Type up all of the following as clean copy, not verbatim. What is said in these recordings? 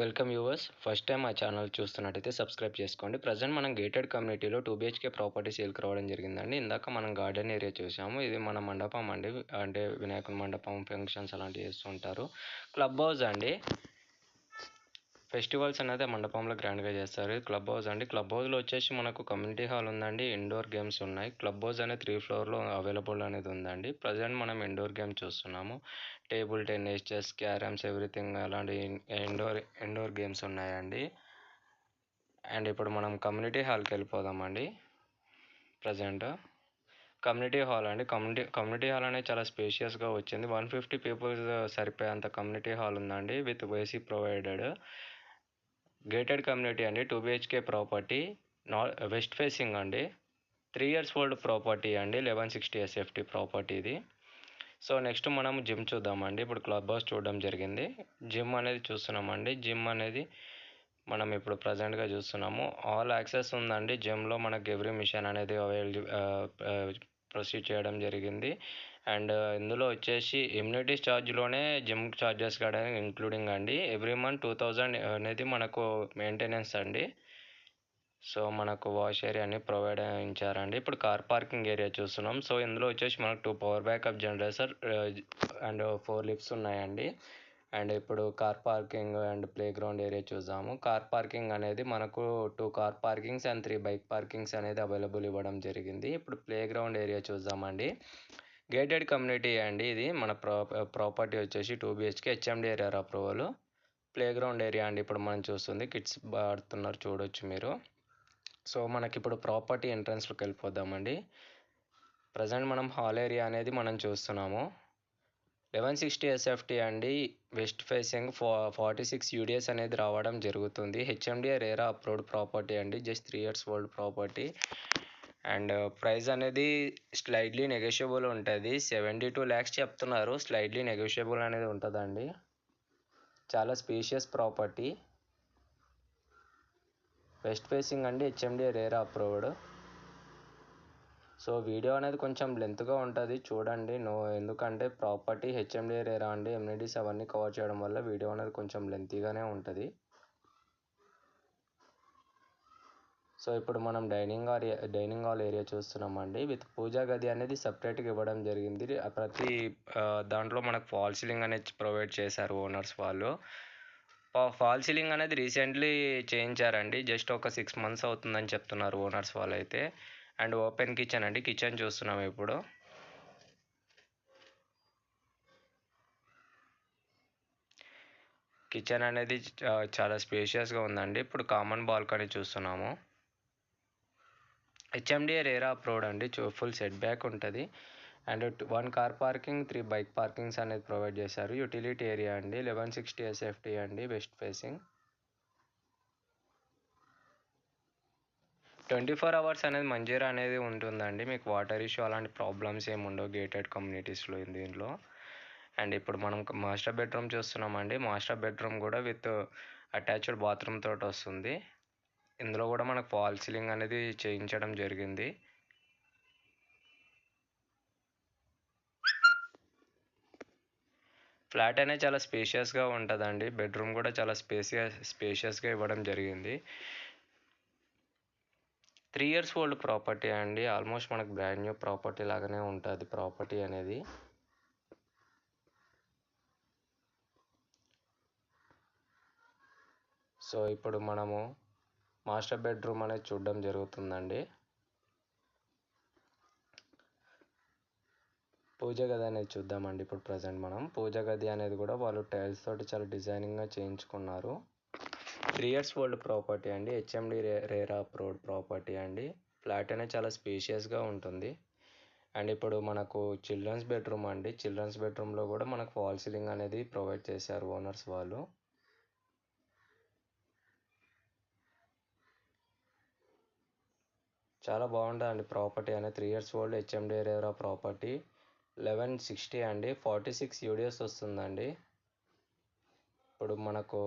Welcome viewers. First time మా channel చూస్తున్నట్టయితే subscribe చేసుకోండి. ప్రజెంట్ మనం గేటెడ్ కమ్యూనిటీలో 2 BHK ప్రాపర్టీ సేల్‌కి రావడం జరిగిందండి. ఇందాక మనం గార్డెన్ ఏరియా చూసాము. ఇది మన మండపం అండి. అంటే వినాయకుని మండపం, ఫంక్షన్స్ అలాంటివి చేస్తూ ఉంటారు. క్లబ్ హౌస్ అండి. ఫెస్టివల్స్ అనేది మండపంలో గ్రాండ్‌గా చేస్తారు. క్లబ్ హౌస్ అండి. క్లబ్ హౌస్‌లో వచ్చేసి మనకు కమ్యూనిటీ హాల్ ఉందండి. ఇండోర్ గేమ్స్ ఉన్నాయి. క్లబ్ హౌస్ అనేది 3 ఫ్లోర్‌లో అవైలబుల్ అనేది ఉందండి. ప్రజెంట్ మనం ఇండోర్ గేమ్ చూస్తున్నాము. Table tennis, chess, carroms everything అలాంటి ఇండోర్ గేమ్స్ ఉన్నాయండి. అండ్ ఇప్పుడు మనం కమ్యూనిటీ హాల్‌కి వెళ్ళిపోదామండి. ప్రజెంట్ కమ్యూనిటీ హాల్ అండి. కమ్యూనిటీ హాల్ అనేది చాలా స్పేషియస్‌గా వచ్చింది. 150 పీపుల్స్ సరిపోయేంత కమ్యూనిటీ హాల్ ఉందండి. With AC provided. Gated community అండి. 2 BHK ప్రాపర్టీ. వెస్ట్ ఫేసింగ్ అండి. 3 years ఓల్డ్ ప్రాపర్టీ అండి. 1160 SFT ప్రాపర్టీ ఇది. సో నెక్స్ట్ మనం జిమ్ చూద్దామండి. ఇప్పుడు క్లబ్ హౌస్ చూడడం జరిగింది. జిమ్ అనేది చూస్తున్నామండి. జిమ్ అనేది మనం ఇప్పుడు ప్రజెంట్గా చూస్తున్నాము. ఆల్ యాక్సెస్ ఉందండి. జిమ్లో మనకు ఎవ్రీ మిషన్ అనేది ప్రొసీడ్ చేయడం జరిగింది. అండ్ ఇందులో వచ్చేసి ఇమ్యూనిటీస్ ఛార్జ్లోనే జిమ్ ఛార్జెస్ కూడా ఇంక్లూడింగ్ అండి. ఎవ్రీ మంత్ 2000 అనేది మనకు మెయింటెనెన్స్ అండి. సో మనకు వాష్ ఏరియా అన్ని ప్రొవైడ్ ఇచ్చారండి. ఇప్పుడు కార్ పార్కింగ్ ఏరియా చూస్తున్నాం. సో ఇందులో వచ్చేసి మనకు 2 power backup generator and 4 lifts ఉన్నాయండి. అండ్ ఇప్పుడు car parking and play ground area చూద్దాము. కార్ పార్కింగ్ అనేది మనకు 2 car parkings and 3 bike parkings అనేది అవైలబుల్ ఇవ్వడం జరిగింది. ఇప్పుడు ప్లే గ్రౌండ్ ఏరియా చూద్దామండి. గేటెడ్ కమ్యూనిటీ అండి. ఇది మన ప్రాపర్టీ వచ్చేసి 2 BHK HMD area approval. Play ground area అండి. ఇప్పుడు మనం చూస్తుంది కిడ్స్ ఆడుతున్నారు, చూడొచ్చు మీరు. సో మనకి ఇప్పుడు ప్రాపర్టీ ఎంట్రన్స్లోకి వెళ్ళిపోదామండి. ప్రజెంట్ మనం హాల్ ఏరియా అనేది మనం చూస్తున్నాము. 1160 SFT అండి. వెస్ట్ ఫేసింగ్ 46 UDS అనేది రావడం జరుగుతుంది. HMDA రేరా అప్రూవ్డ్ ప్రాపర్టీ అండి. Just 3 years old property. And price అనేది స్లైడ్లీ నెగోషియబుల్ ఉంటుంది. 72 lakhs చెప్తున్నారు. స్లైడ్లీ నెగోషియబుల్ అనేది ఉంటుందండి. చాలా స్పేషియస్ ప్రాపర్టీ. వెస్ట్ ఫేసింగ్ అండి. HMDA RERA approved. So video అనేది కొంచెం లెంత్గా ఉంటుంది, చూడండి. ఎందుకంటే ప్రాపర్టీ HMDA రేరా అండి. ఎమ్యూనిటీస్ అవన్నీ కవర్ చేయడం వల్ల వీడియో అనేది కొంచెం లెంతీగానే ఉంటుంది. సో ఇప్పుడు మనం డైనింగ్ హాల్ ఏరియా చూస్తున్నామండి. విత్ పూజా గది అనేది సపరేట్గా ఇవ్వడం జరిగింది. ప్రతి దాంట్లో మనకు ఫాల్ సీలింగ్ అనేది ప్రొవైడ్ చేశారు ఓనర్స్ వాళ్ళు. ఫాల్ సీలింగ్ అనేది రీసెంట్లీ చేయించారండి. జస్ట్ ఒక 6 months అవుతుందని చెప్తున్నారు ఓనర్స్ వాళ్ళు అయితే. అండ్ ఓపెన్ కిచెన్ అండి. కిచెన్ చూస్తున్నాం ఇప్పుడు. కిచెన్ అనేది చాలా స్పేషియస్గా ఉందండి. ఇప్పుడు కామన్ బాల్కనీ చూస్తున్నాము. HMDA రేరా అప్రూవ్డ్ అండి. ఫుల్ సెట్ బ్యాక్ ఉంటుంది. And 1 car parking, 3 bike parkings అనేది ప్రొవైడ్ చేశారు. యూటిలిటీ ఏరియా అండి. 1160 SFT అండి. West facing. 24 hours అనేది మంజీరా అనేది ఉంటుందండి. మీకు వాటర్ ఇష్యూ అలాంటి ప్రాబ్లమ్స్ ఏమి ఉండవు గేటెడ్ కమ్యూనిటీస్లో దీనిలో. అండ్ ఇప్పుడు మనం మాస్టర్ బెడ్రూమ్ చూస్తున్నామండి. మాస్టర్ బెడ్రూమ్ కూడా విత్ అటాచ్డ్ బాత్రూమ్ తోటి వస్తుంది. ఇందులో కూడా మనకు ఫాల్ సీలింగ్ అనేది చేయించడం జరిగింది. ఫ్లాట్ అనేది చాలా స్పేషియస్గా ఉంటుందండి. బెడ్రూమ్ కూడా చాలా స్పేషియస్గా ఇవ్వడం జరిగింది. 3 years ఓల్డ్ ప్రాపర్టీ అండి. ఆల్మోస్ట్ మనకు బ్రాండ్ న్యూ ప్రాపర్టీ లాగానే ఉంటుంది ప్రాపర్టీ అనేది. సో ఇప్పుడు మనము మాస్టర్ బెడ్రూమ్ అనేది చూడడం జరుగుతుందండి. పూజ గది అనేది చూద్దామండి. ఇప్పుడు ప్రజెంట్ మనం పూజ గది అనేది కూడా వాళ్ళు టైల్స్ తోటి చాలా డిజైనింగ్గా చేయించుకున్నారు. 3 years ఓల్డ్ ప్రాపర్టీ అండి. HMD రేరా అప్రూవ్డ్ ప్రాపర్టీ అండి. ఫ్లాట్ అనేది చాలా స్పేషియస్గా ఉంటుంది. అండ్ ఇప్పుడు మనకు చిల్డ్రన్స్ బెడ్రూమ్ అండి. చిల్డ్రన్స్ బెడ్రూమ్లో కూడా మనకు ఫాల్ సీలింగ్ అనేది ప్రొవైడ్ చేశారు ఓనర్స్ వాళ్ళు. చాలా బాగుంటుందండి ప్రాపర్టీ అనేది. 3 years old HMD RERA property. 1160 అండి. 46 UDS వస్తుందండి. ఇప్పుడు మనకు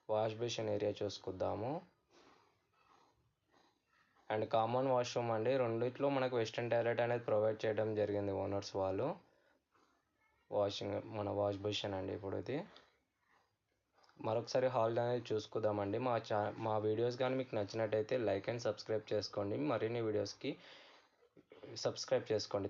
వాష్ బేసిన్ ఏరియా చూసుకుందాము. అండ్ కామన్ వాష్రూమ్ అండి. రెండిట్లో మనకు వెస్టర్న్ టాయిలెట్ అనేది ప్రొవైడ్ చేయడం జరిగింది ఓనర్స్ వాళ్ళు. వాష్ బేసిన్ అండి ఇప్పుడు ఇది. మరొకసారి హాల్ అనేది చూసుకుందామండి. మా వీడియోస్ కానీ మీకు నచ్చినట్టయితే లైక్ అండ్ సబ్స్క్రైబ్ చేసుకోండి. మరిన్ని వీడియోస్కి సబ్స్క్రైబ్ చేసుకోండి.